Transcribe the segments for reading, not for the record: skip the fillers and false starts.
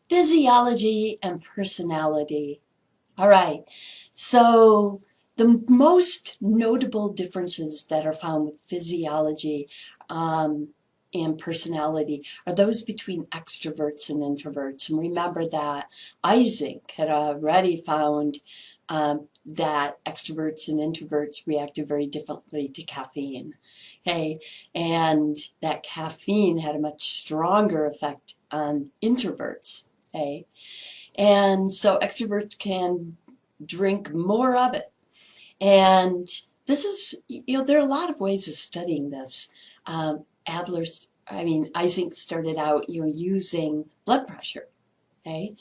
Physiology and personality. All right. So the most notable differences that are found with physiology um, and personality are those between extroverts and introverts. And remember that Isaac had already found that extroverts and introverts reacted very differently to caffeine. Okay, and that caffeine had a much stronger effect on introverts. Okay, and so extroverts can drink more of it. And this is, there are a lot of ways of studying this. Isaac started out, using blood pressure. Okay.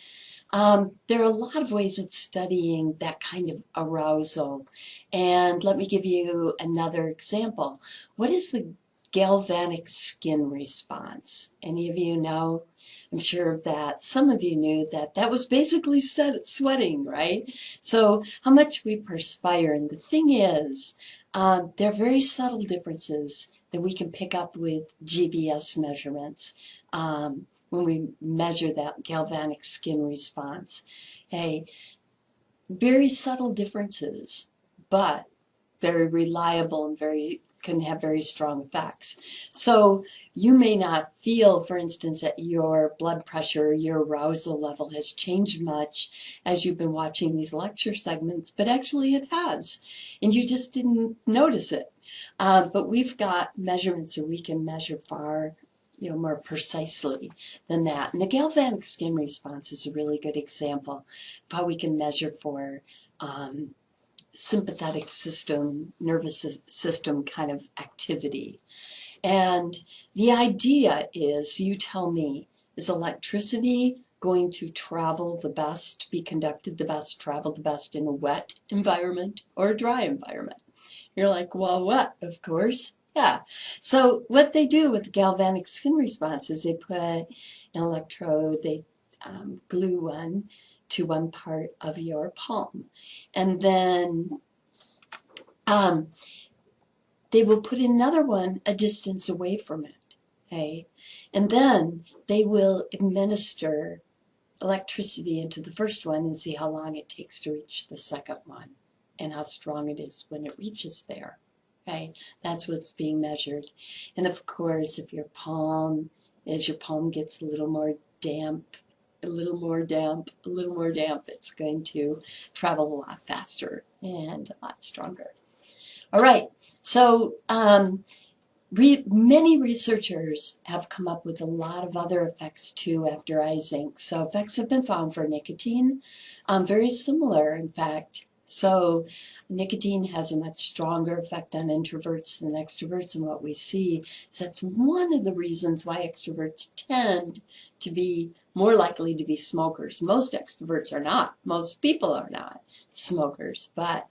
There are a lot of ways of studying that kind of arousal. And let me give you another example. What is the galvanic skin response? Any of you know? I'm sure that some of you knew that that was basically sweating, right? So how much we perspire. And the thing is, there are very subtle differences that we can pick up with GBS measurements. When we measure that galvanic skin response. Okay, very subtle differences, but very reliable and can have very strong effects. So you may not feel, for instance, that your blood pressure, your arousal level has changed much as you've been watching these lecture segments, but actually it has, and you just didn't notice it. But we've got measurements that we can measure far more precisely than that. And the galvanic skin response is a really good example of how we can measure for sympathetic system, nervous system kind of activity. And the idea is, you tell me, is electricity going to travel the best, be conducted the best, travel the best in a wet environment or a dry environment? You're like, well, what? Of course. Yeah. So what they do with the galvanic skin response is they put an electrode, they glue one to one part of your palm. And then they will put another one a distance away from it. Okay. And then they will administer electricity into the first one and see how long it takes to reach the second one and how strong it is when it reaches there. Okay, that's what's being measured. And of course, if your palm gets a little more damp, a little more damp, a little more damp, it's going to travel a lot faster and a lot stronger. All right, so many researchers have come up with a lot of other effects too after eye zinc. So effects have been found for nicotine, very similar, in fact. So nicotine has a much stronger effect on introverts than extroverts, and what we see is that's one of the reasons why extroverts tend to be more likely to be smokers. Most extroverts are not. Most people are not smokers, but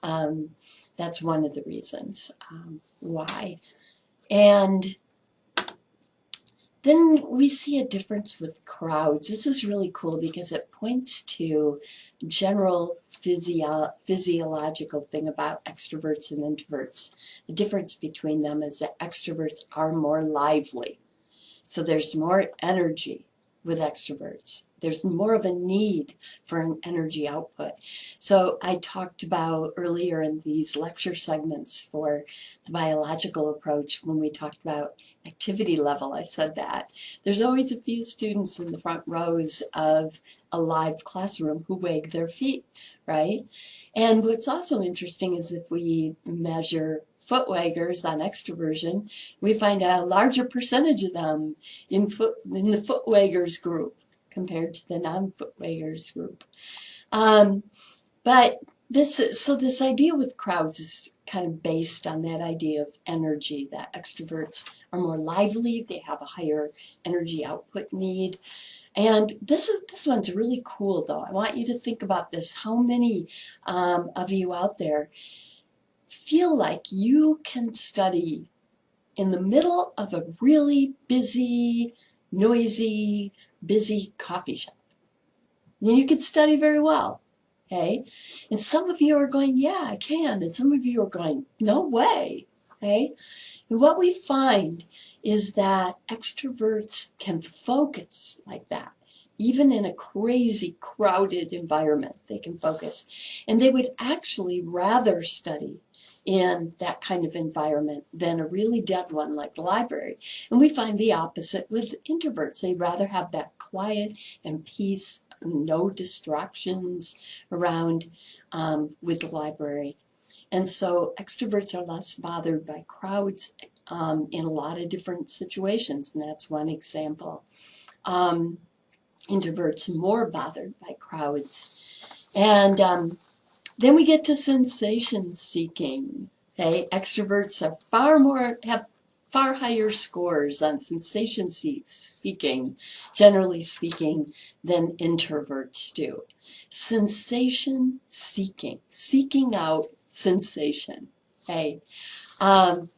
that's one of the reasons why. And then we see a difference with crowds. This is really cool because it points to general physiological thing about extroverts and introverts. The difference between them is that extroverts are more lively. So there's more energy with extroverts. There's more of a need for an energy output. So I talked about earlier in these lecture segments for the biological approach, when we talked about activity level, I said that there's always a few students in the front rows of a live classroom who wag their feet, right? And what's also interesting is if we measure foot waggers on extroversion, we find a larger percentage of them in the foot waggers group compared to the non-foot waggers group. But this idea with crowds is kind of based on that idea of energy, that extroverts are more lively, they have a higher energy output need. And this one's really cool, though. I want you to think about this. How many of you out there feel like you can study in the middle of a really busy, noisy, busy coffee shop? And you can study very well, okay? And some of you are going, yeah, I can. And some of you are going, no way, okay? And what we find is that extroverts can focus like that. even in a crazy crowded environment, they can focus. And they would actually rather study in that kind of environment than a really dead one like the library. And we find the opposite with introverts. They rather have that quiet and peace, no distractions around with the library. And so extroverts are less bothered by crowds in a lot of different situations, and that's one example. Introverts more bothered by crowds. And then we get to sensation seeking. Okay, extroverts have far higher scores on sensation seeking, generally speaking, than introverts do. Sensation seeking, seeking out sensation. Okay, um,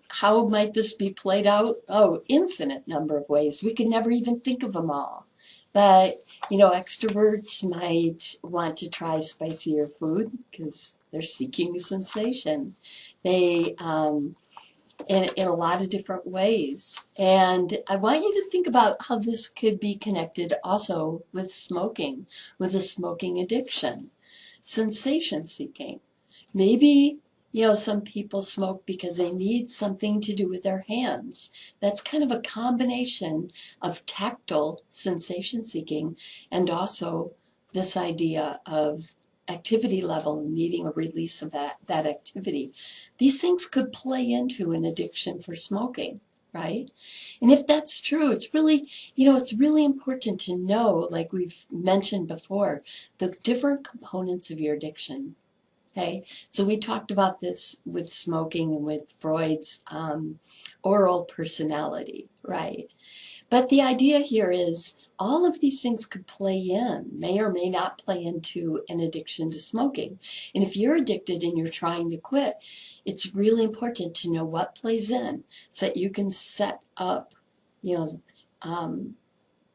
how might this be played out? Oh, infinite number of ways. We could never even think of them all. But, extroverts might want to try spicier food because they're seeking a sensation. They, in a lot of different ways. And I want you to think about how this could be connected also with smoking, with a smoking addiction. Sensation seeking. Maybe, some people smoke because they need something to do with their hands. That's kind of a combination of tactile sensation seeking and also this idea of activity level and needing a release of that activity. These things could play into an addiction for smoking, right? And if that's true, it's really important to know, like we've mentioned before, the different components of your addiction. Okay, so we talked about this with smoking and with Freud's oral personality, right? But the idea here is all of these things could play in, may or may not play into an addiction to smoking. And if you're addicted and you're trying to quit, it's really important to know what plays in so that you can set up,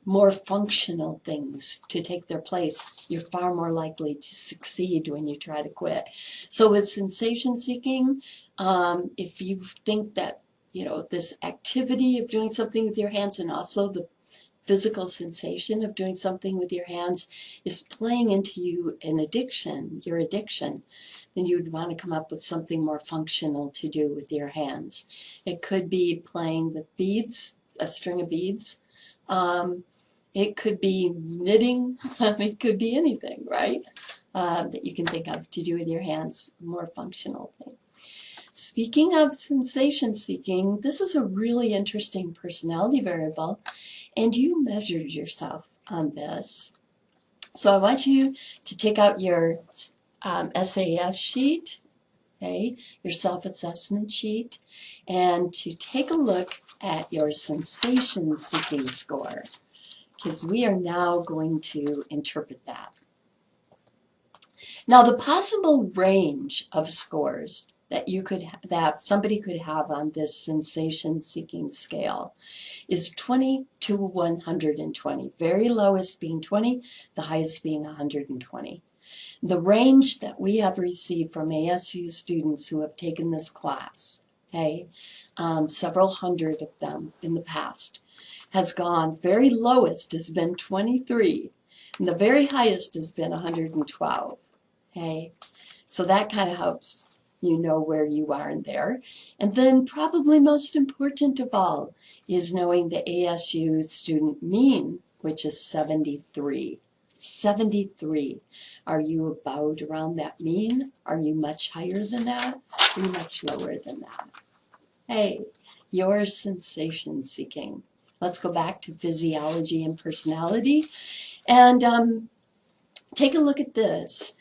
more functional things to take their place. You're far more likely to succeed when you try to quit. So with sensation seeking, if you think that, this activity of doing something with your hands and also the physical sensation of doing something with your hands is playing into your addiction, then you would want to come up with something more functional to do with your hands. It could be playing with beads, a string of beads. It could be knitting. It could be anything, right? That you can think of to do with your hands, more functional thing. Speaking of sensation seeking, this is a really interesting personality variable, and you measured yourself on this. So I want you to take out your SAS sheet, okay, your self-assessment sheet, and to take a look at your sensation seeking score, because we are now going to interpret that. Now, the possible range of scores that somebody could have on this sensation-seeking scale is 20 to 120. Very lowest being 20, the highest being 120. The range that we have received from ASU students who have taken this class, okay, several hundred of them in the past, has gone, very lowest has been 23, and the very highest has been 112. Okay, so that kind of helps you know where you are in there. And then probably most important of all is knowing the ASU student mean, which is 73. 73. Are you about around that mean? Are you much higher than that? Are you much lower than that? Hey, you're sensation seeking. Let's go back to physiology and personality and take a look at this.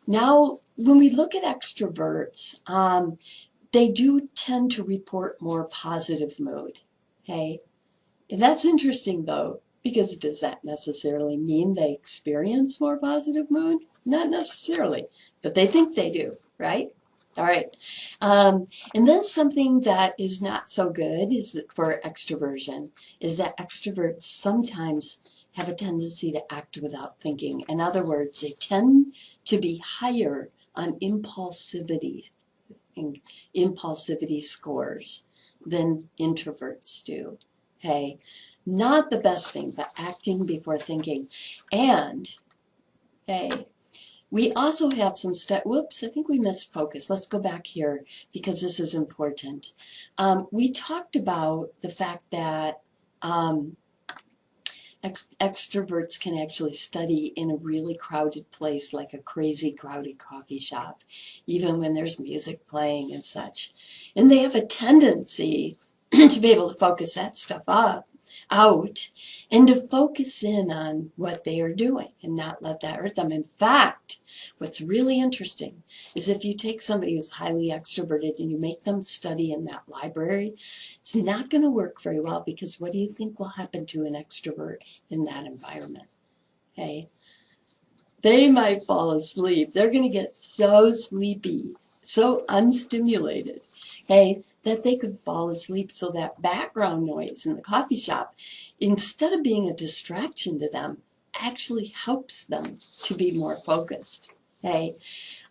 Now when we look at extroverts, they do tend to report more positive mood. Okay, and that's interesting though, because does that necessarily mean they experience more positive mood? Not necessarily, but they think they do, right? All right. And then something that is not so good is that for extroversion is that extroverts sometimes have a tendency to act without thinking. In other words, they tend to be higher on impulsivity scores than introverts do. Okay. Not the best thing, but acting before thinking. And, okay, we also have some whoops, I think we missed focus. Let's go back here because this is important. We talked about the fact that extroverts can actually study in a really crowded place, like a crazy crowded coffee shop, even when there's music playing and such. And they have a tendency to be able to focus that stuff out and to focus in on what they are doing and not let that hurt them. In fact, what's really interesting is if you take somebody who's highly extroverted and you make them study in that library, it's not going to work very well, because what do you think will happen to an extrovert in that environment? Okay? They might fall asleep. They're going to get so sleepy, so unstimulated, okay, that they could fall asleep. So that background noise in the coffee shop, instead of being a distraction to them, actually helps them to be more focused. Okay?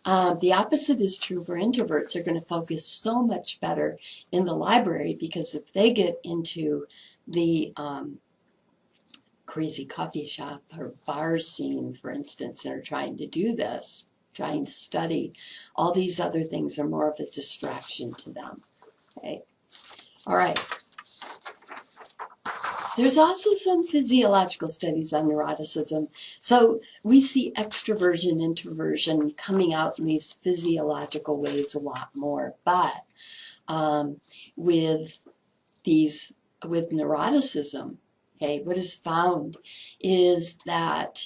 The opposite is true for introverts. They're going to focus so much better in the library, because if they get into the crazy coffee shop or bar scene, for instance, and are trying to do this, trying to study, all these other things are more of a distraction to them. Okay. All right. There's also some physiological studies on neuroticism. So we see extroversion, introversion coming out in these physiological ways a lot more. But with neuroticism, okay, what is found is that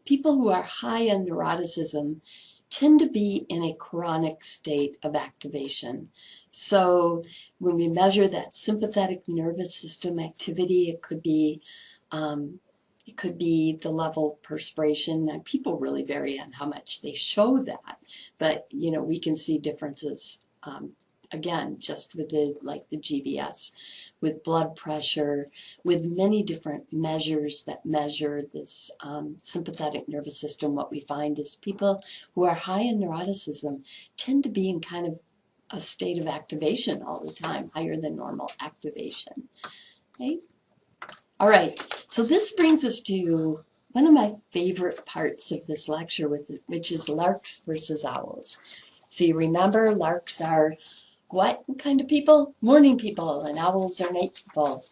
people who are high on neuroticism tend to be in a chronic state of activation. So when we measure that sympathetic nervous system activity, it could be the level of perspiration. Now, people really vary on how much they show that, but we can see differences. Again, just with the GBS, with blood pressure, with many different measures that measure this sympathetic nervous system. What we find is people who are high in neuroticism tend to be in kind of a state of activation all the time, higher than normal activation. Okay? All right, so this brings us to one of my favorite parts of this lecture, which is larks versus owls. So you remember, larks are what kind of people? Morning people, and owls are night people.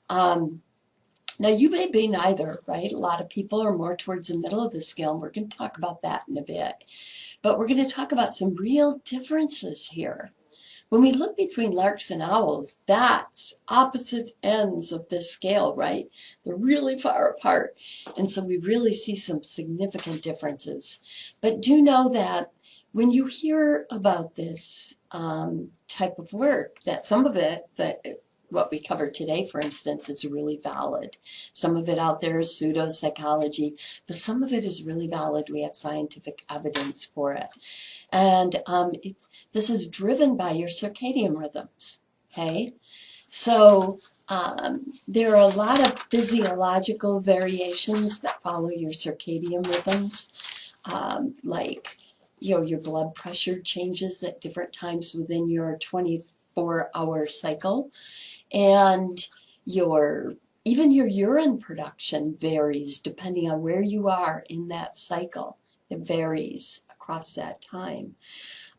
Now, you may be neither, right? A lot of people are more towards the middle of the scale, and we're going to talk about that in a bit. But we're going to talk about some real differences here. When we look between larks and owls, that's opposite ends of this scale, right? They're really far apart. And so we really see some significant differences. But do know that when you hear about this type of work, that some of it, what we covered today, for instance, is really valid. Some of it out there is pseudo-psychology, but some of it is really valid. We have scientific evidence for it. And this is driven by your circadian rhythms, okay? So there are a lot of physiological variations that follow your circadian rhythms, like your blood pressure changes at different times within your 24-hour cycle, and even your urine production varies depending on where you are in that cycle. It varies across that time.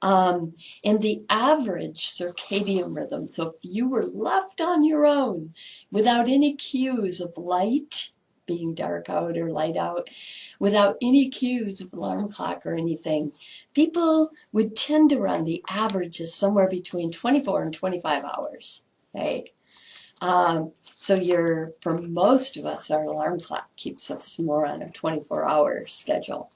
And the average circadian rhythm, so if you were left on your own without any cues of light, being dark out or light out, without any cues of alarm clock or anything, people would tend to run the averages somewhere between 24 and 25 hours. Okay? So for most of us, our alarm clock keeps us more on a 24-hour schedule.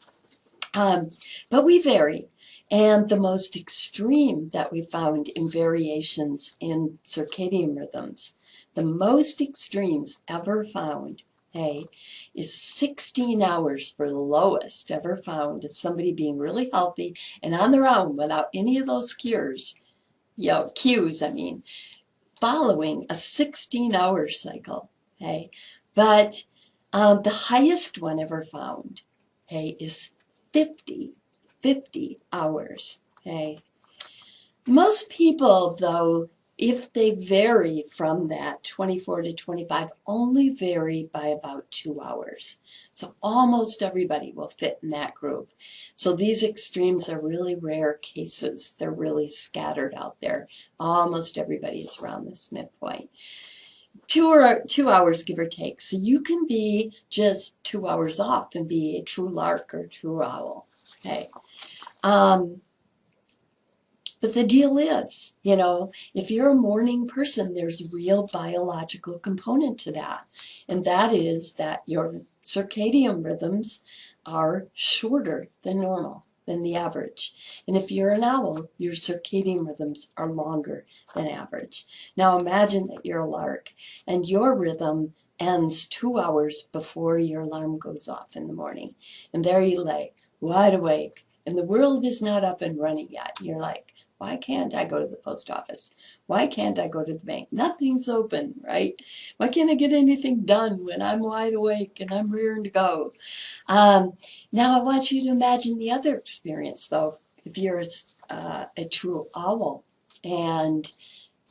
But we vary. And the most extreme that we found in variations in circadian rhythms, the most extremes ever found, is 16 hours for the lowest ever found of somebody being really healthy and on their own without any of those cues, following a 16-hour cycle. Okay? But the highest one ever found, is 50 hours. Okay? Most people, though, if they vary from that 24 to 25, only vary by about 2 hours. So almost everybody will fit in that group. So these extremes are really rare cases. They're really scattered out there. Almost everybody is around this midpoint. 2 hours, give or take. So you can be just 2 hours off and be a true lark or true owl. Okay. But the deal is, if you're a morning person, there's a real biological component to that. And that is that your circadian rhythms are shorter than normal, than the average. And if you're an owl, your circadian rhythms are longer than average. Now imagine that you're a lark and your rhythm ends 2 hours before your alarm goes off in the morning. And there you lay, wide awake, and the world is not up and running yet. You're like, why can't I go to the post office? Why can't I go to the bank? Nothing's open, right? Why can't I get anything done when I'm wide awake and I'm rearing to go? Now I want you to imagine the other experience, though. If you're a true owl and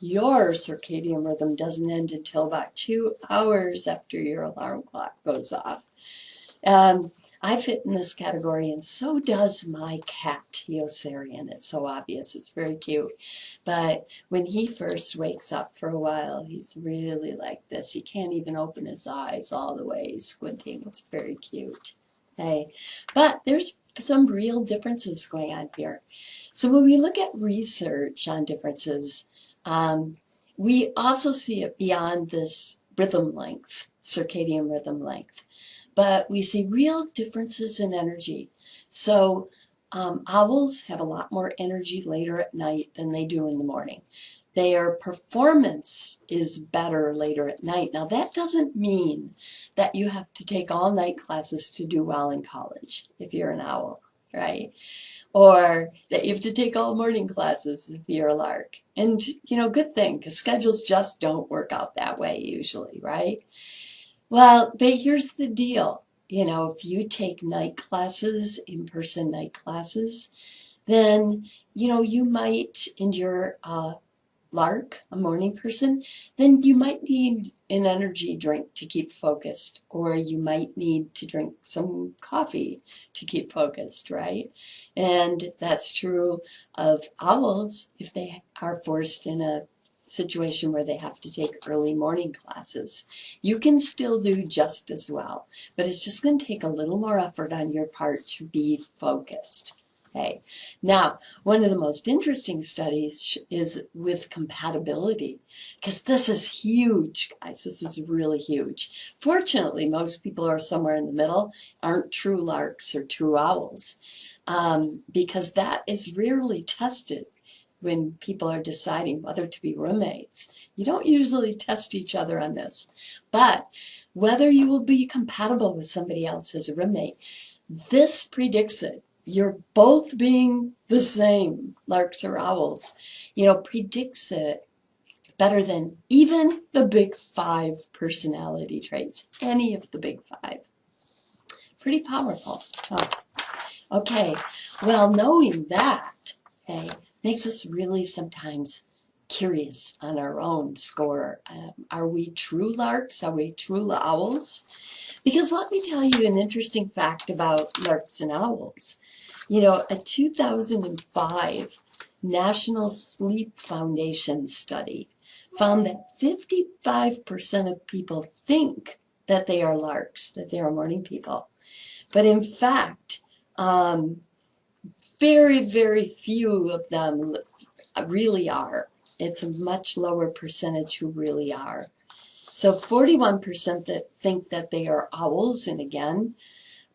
your circadian rhythm doesn't end until about 2 hours after your alarm clock goes off. I fit in this category, and so does my cat, Teosarian. It's so obvious. It's very cute. But when he first wakes up for a while, he's really like this. He can't even open his eyes all the way. He's squinting. It's very cute. Hey, but there's some real differences going on here. So when we look at research on differences, we also see it beyond this rhythm length, circadian rhythm length. But we see real differences in energy. So owls have a lot more energy later at night than they do in the morning. Their performance is better later at night. Now, that doesn't mean that you have to take all night classes to do well in college if you're an owl, right? Or that you have to take all morning classes if you're a lark. And, good thing, because schedules just don't work out that way usually, right? Well, but here's the deal. If you take night classes, in-person night classes, then, you might, and you're a lark, a morning person, then you might need an energy drink to keep focused, or you might need to drink some coffee to keep focused, right? And that's true of owls if they are forced in a situation where they have to take early morning classes. You can still do just as well, but it's just going to take a little more effort on your part to be focused. Okay. Now, one of the most interesting studies is with compatibility, because this is huge, guys. This is really huge. Fortunately, most people are somewhere in the middle, aren't true larks or true owls, because that is rarely tested when people are deciding whether to be roommates. You don't usually test each other on this. But whether you will be compatible with somebody else as a roommate, this predicts it. You're both being the same, larks or owls, predicts it better than even the big five personality traits, any of the big five. Pretty powerful. Huh? Okay, well, knowing that, okay, makes us really sometimes curious on our own score. Are we true larks? Are we true owls? Because let me tell you an interesting fact about larks and owls. A 2005 National Sleep Foundation study found that 55% of people think that they are larks, that they are morning people. But in fact, very, very few of them really are. It's a much lower percentage who really are. So 41% that think that they are owls, and again,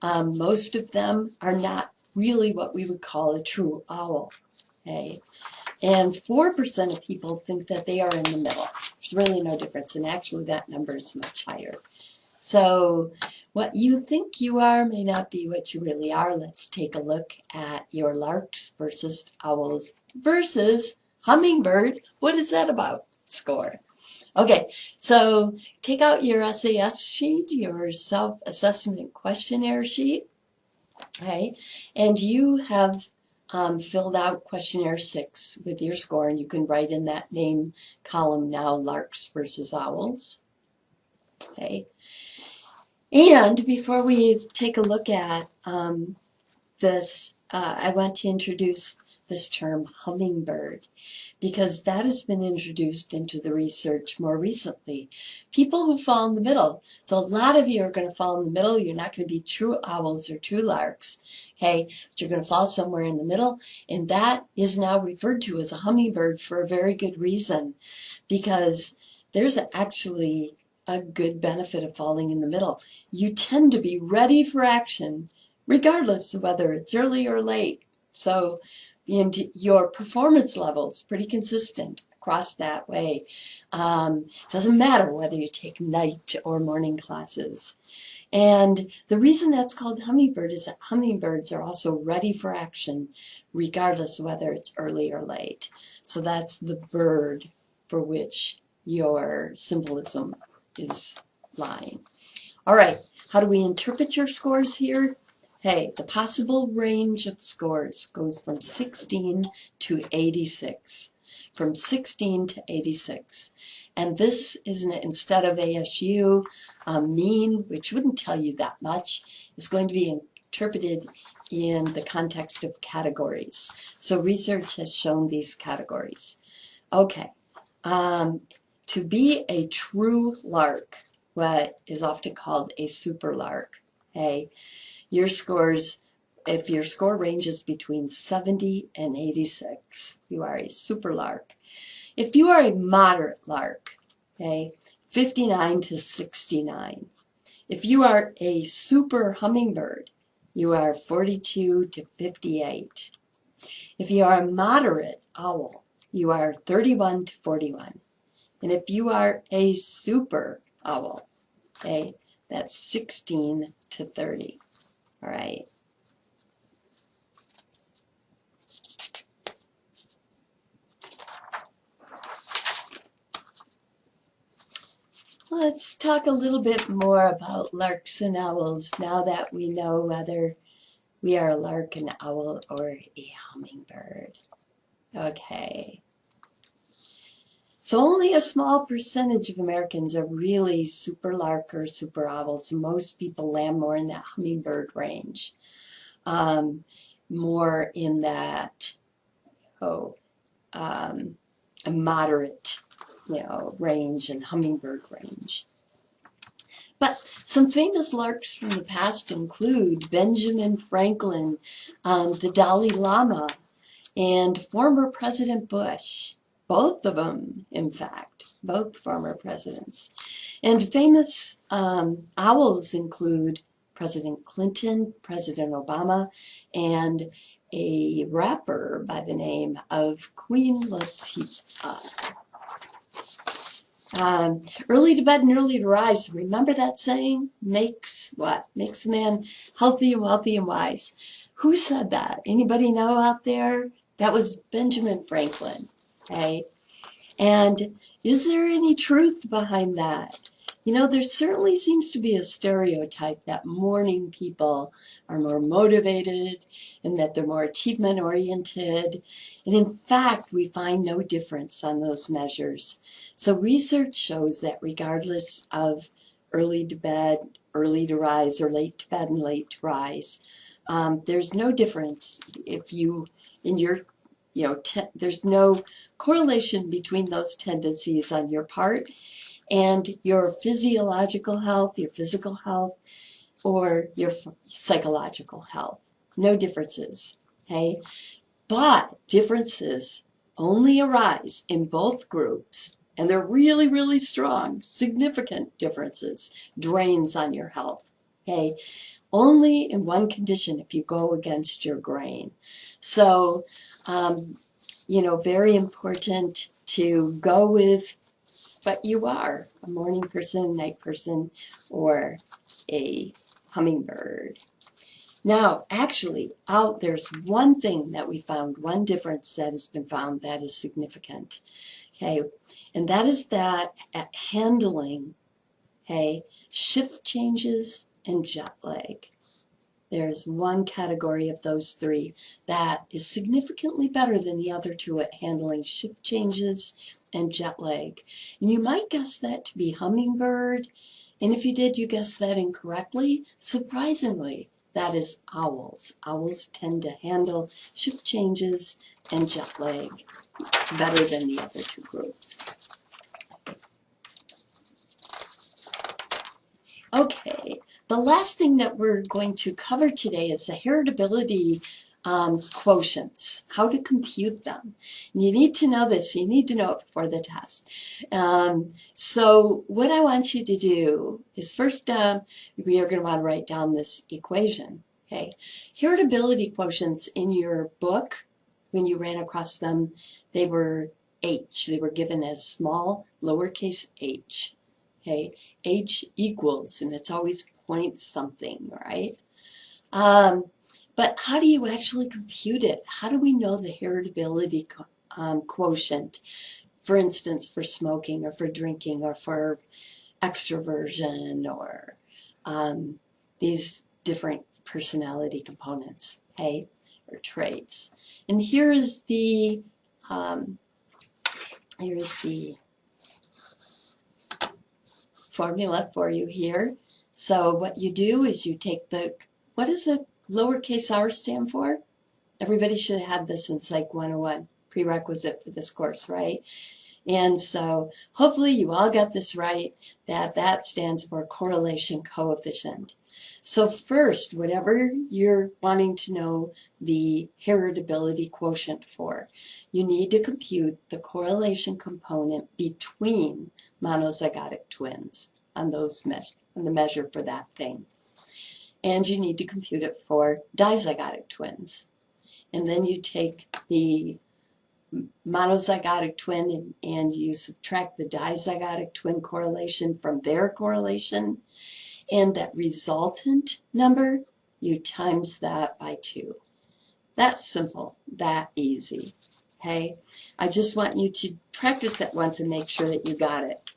most of them are not really what we would call a true owl. Okay? And 4% of people think that they are in the middle. There's really no difference, and actually that number is much higher. So what you think you are may not be what you really are. Let's take a look at your larks versus owls versus hummingbird. What is that about? Score. Okay, so take out your SAS sheet, your self-assessment questionnaire sheet, okay, and you have filled out questionnaire 6 with your score, and you can write in that name column now, larks versus owls. Okay. And before we take a look at this, I want to introduce this term hummingbird, because that has been introduced into the research more recently. People who fall in the middle. So a lot of you are going to fall in the middle. You're not going to be true owls or true larks, okay? But you're going to fall somewhere in the middle, and that is now referred to as a hummingbird for a very good reason, because there's actually a good benefit of falling in the middle. You tend to be ready for action regardless of whether it's early or late. So your performance level is pretty consistent across that way. Doesn't matter whether you take night or morning classes. And the reason that's called hummingbird is that hummingbirds are also ready for action regardless of whether it's early or late. So that's the bird for which your symbolism is lying. All right, how do we interpret your scores here? Hey, the possible range of scores goes from 16 to 86. From 16 to 86. And this is, instead of ASU, mean, which wouldn't tell you that much, is going to be interpreted in the context of categories. So research has shown these categories. Okay, to be a true lark, what is often called a super lark, okay? Your scores, if your score ranges between 70 and 86, you are a super lark. If you are a moderate lark, okay, 59 to 69. If you are a super hummingbird, you are 42 to 58. If you are a moderate owl, you are 31 to 41. And if you are a super owl, okay, that's 16 to 30. All right. Let's talk a little bit more about larks and owls now that we know whether we are a lark, an owl, or a hummingbird. Okay. So only a small percentage of Americans are really super lark or super owls. Most people land more in that hummingbird range. More in that, a moderate, range and hummingbird range. But some famous larks from the past include Benjamin Franklin, the Dalai Lama, and former President Bush. Both of them, in fact, both former presidents. And famous owls include President Clinton, President Obama, and a rapper by the name of Queen Latifah. Early to bed and early to rise. Remember that saying? Makes what? Makes a man healthy and wealthy and wise. Who said that? Anybody know out there? That was Benjamin Franklin. Okay? And is there any truth behind that? There certainly seems to be a stereotype that morning people are more motivated and that they're more achievement oriented. And in fact, we find no difference on those measures. So research shows that regardless of early to bed, early to rise, or late to bed and late to rise, there's no difference if you, there's no correlation between those tendencies on your part and your physiological health, your physical health, or your psychological health. No differences, okay? But differences only arise in both groups, and they're really, really strong, significant differences, drains on your health, okay? Only in one condition, if you go against your grain. So, very important to go with what you are, a morning person, a night person, or a hummingbird. Now, actually, there's one thing that we found, one difference that has been found that is significant, okay, and that is that at handling, shift changes and jet lag. There's one category of those three that is significantly better than the other two at handling shift changes and jet lag. And you might guess that to be hummingbird, and if you did, you guessed that incorrectly. Surprisingly, that is owls. Owls tend to handle shift changes and jet lag better than the other two groups. Okay, the last thing that we're going to cover today is the heritability quotients, how to compute them. And you need to know this, you need to know it before the test. So what I want you to do is first, we are going to want to write down this equation. Okay, heritability quotients in your book, when you ran across them, they were H. They were given as small lowercase h. Okay, H equals, and it's always point something, right? But how do you actually compute it? How do we know the heritability quotient, for instance, for smoking or for drinking or for extroversion or these different personality components, okay, or traits? And here's the formula for you here. So what you do is you take what does the lowercase r stand for? Everybody should have had this in Psych 101, prerequisite for this course, right? And so hopefully you all got this right, that stands for correlation coefficient. So first, whatever you're wanting to know the heritability quotient for, you need to compute the correlation component between monozygotic twins on the measure for that thing. And you need to compute it for dizygotic twins. And then you take the monozygotic twin and you subtract the dizygotic twin correlation from their correlation, and that resultant number, you times that by 2. That's simple, that easy, okay? I just want you to practice that once and make sure that you got it,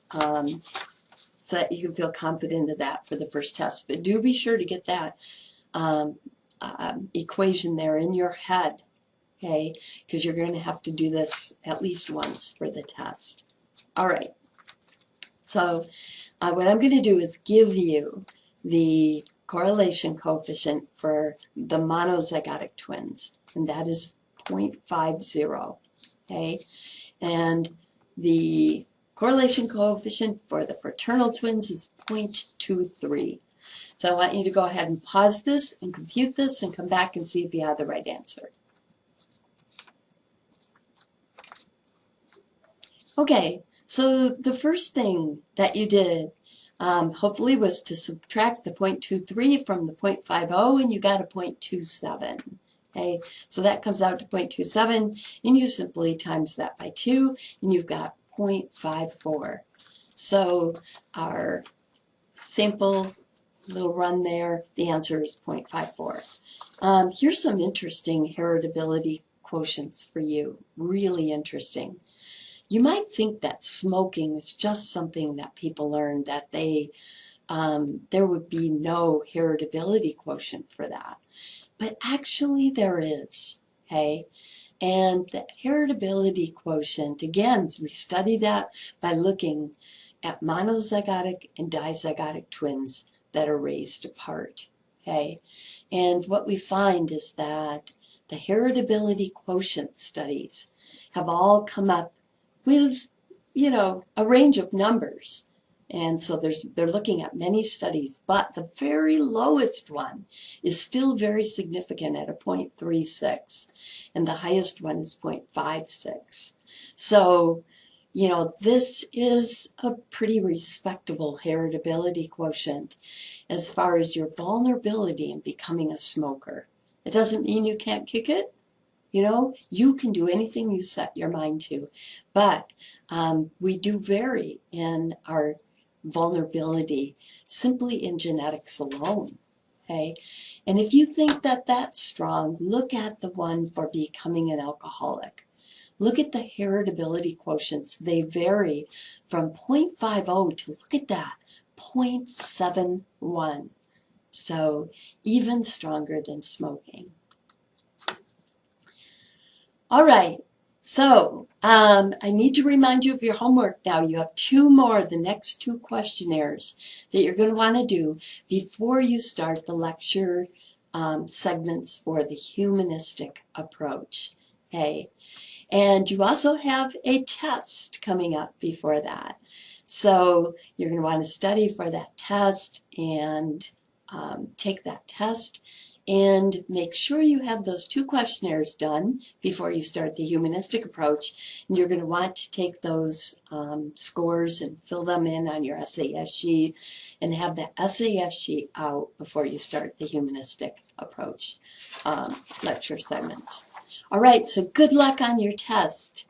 so that you can feel confident of that for the first test. But do be sure to get that equation there in your head, okay? Because you're going to have to do this at least once for the test. All right. So what I'm going to do is give you the correlation coefficient for the monozygotic twins, and that is 0.50, okay? And the correlation coefficient for the fraternal twins is 0.23. So I want you to go ahead and pause this and compute this and come back and see if you have the right answer. Okay, so the first thing that you did hopefully was to subtract the 0.23 from the 0.50, and you got a 0.27. Okay, so that comes out to 0.27, and you simply times that by 2, and you've got 0.54. So our simple little run there, the answer is 0.54. Here's some interesting heritability quotients for you, really interesting. You might think that smoking is just something that people learn, that there would be no heritability quotient for that. But actually there is, okay? And the heritability quotient, again, we study that by looking at monozygotic and dizygotic twins that are raised apart, okay? And what we find is that the heritability quotient studies have all come up with, you know, a range of numbers. And so they're looking at many studies, but the very lowest one is still very significant at a 0.36, and the highest one is 0.56. So, you know, this is a pretty respectable heritability quotient as far as your vulnerability in becoming a smoker. It doesn't mean you can't kick it. You know, you can do anything you set your mind to, but we do vary in our vulnerability simply in genetics alone, okay? And if you think that that's strong, look at the one for becoming an alcoholic. Look at the heritability quotients. They vary from 0.50 to, look at that, 0.71. So even stronger than smoking. All right. So I need to remind you of your homework now. You have two more, the next two questionnaires that you're going to want to do before you start the lecture segments for the humanistic approach. Okay. And you also have a test coming up before that. So you're going to want to study for that test and take that test and make sure you have those two questionnaires done before you start the humanistic approach. And you're going to want to take those scores and fill them in on your SAS sheet and have the SAS sheet out before you start the humanistic approach lecture segments. All right, so good luck on your test.